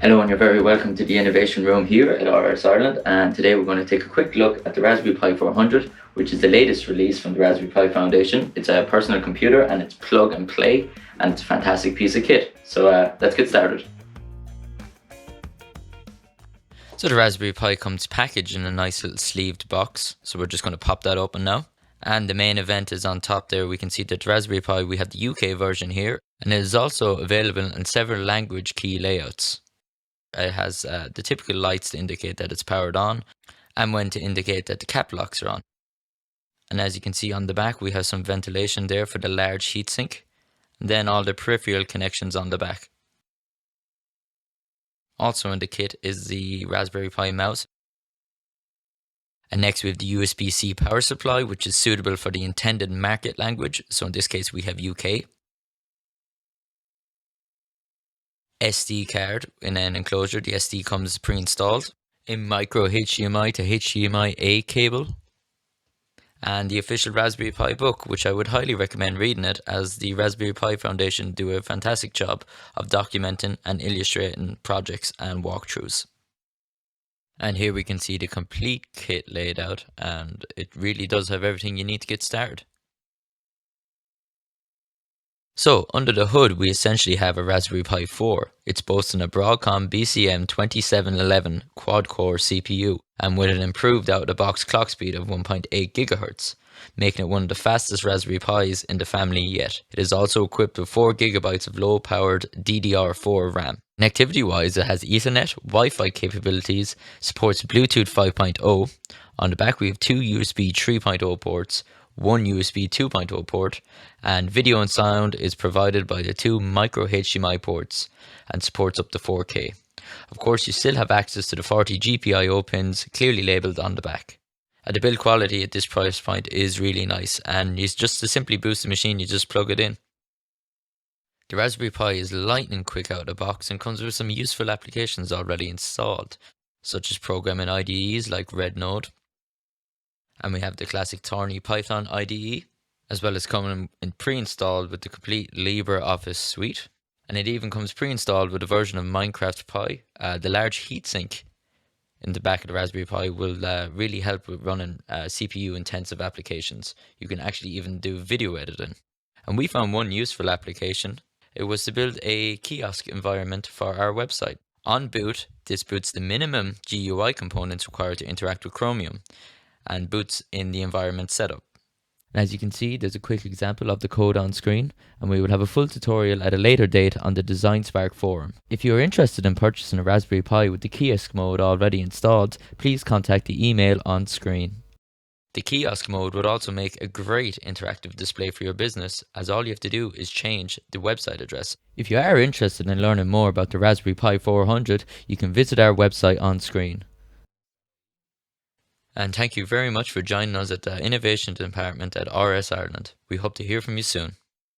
Hello and you're very welcome to the Innovation Room here at RS Ireland, and today we're going to take a quick look at the Raspberry Pi 400, which is the latest release from the Raspberry Pi Foundation. It's a personal computer and it's plug and play, and it's a fantastic piece of kit. So let's get started. So the Raspberry Pi comes packaged in a nice little sleeved box, so we're just going to pop that open now. And the main event is on top there. We can see that the Raspberry Pi, we have the UK version here, and it is also available in several language key layouts. It has the typical lights to indicate that it's powered on, and when to indicate that the cap locks are on. And as you can see on the back, we have some ventilation there for the large heatsink, and then all the peripheral connections on the back. Also in the kit is the Raspberry Pi mouse. And next we have the USB-C power supply, which is suitable for the intended market language. So in this case we have UK. SD card in an enclosure. The SD comes pre-installed. A micro HDMI to HDMI-A cable. And the official Raspberry Pi book, which I would highly recommend reading it, as the Raspberry Pi Foundation do a fantastic job of documenting and illustrating projects and walkthroughs. And here we can see the complete kit laid out, and it really does have everything you need to get started. So under the hood we essentially have a Raspberry Pi 4. It's boasting a Broadcom BCM2711 quad-core CPU, and with an improved out-of-the-box clock speed of 1.8 GHz, making it one of the fastest Raspberry Pis in the family yet. It is also equipped with 4 GB of low-powered DDR4 RAM. Connectivity-wise, it has Ethernet, Wi-Fi capabilities, supports Bluetooth 5.0. On the back we have 2 USB 3.0 ports, 1 USB 2.0 port, and video and sound is provided by the 2 micro HDMI ports and supports up to 4K. Of course, you still have access to the 40 GPIO pins clearly labelled on the back. The build quality at this price point is really nice, and it's just to simply boost the machine, you just plug it in. The Raspberry Pi is lightning quick out of the box and comes with some useful applications already installed, such as programming IDEs like RedNode. And we have the classic Thorny Python IDE, as well as coming in pre-installed with the complete LibreOffice suite. And it even comes pre-installed with a version of Minecraft Pi. The large heatsink in the back of the Raspberry Pi will really help with running CPU intensive applications. You can actually even do video editing. And we found one useful application. It was to build a kiosk environment for our website. On boot, this boots the minimum GUI components required to interact with Chromium, and boots in the environment setup. And as you can see, there's a quick example of the code on screen, and we will have a full tutorial at a later date on the Design Spark forum. If you are interested in purchasing a Raspberry Pi with the kiosk mode already installed, please contact the email on screen. The kiosk mode would also make a great interactive display for your business, as all you have to do is change the website address. If you are interested in learning more about the Raspberry Pi 400, you can visit our website on screen. And thank you very much for joining us at the Innovation Department at RS Ireland. We hope to hear from you soon.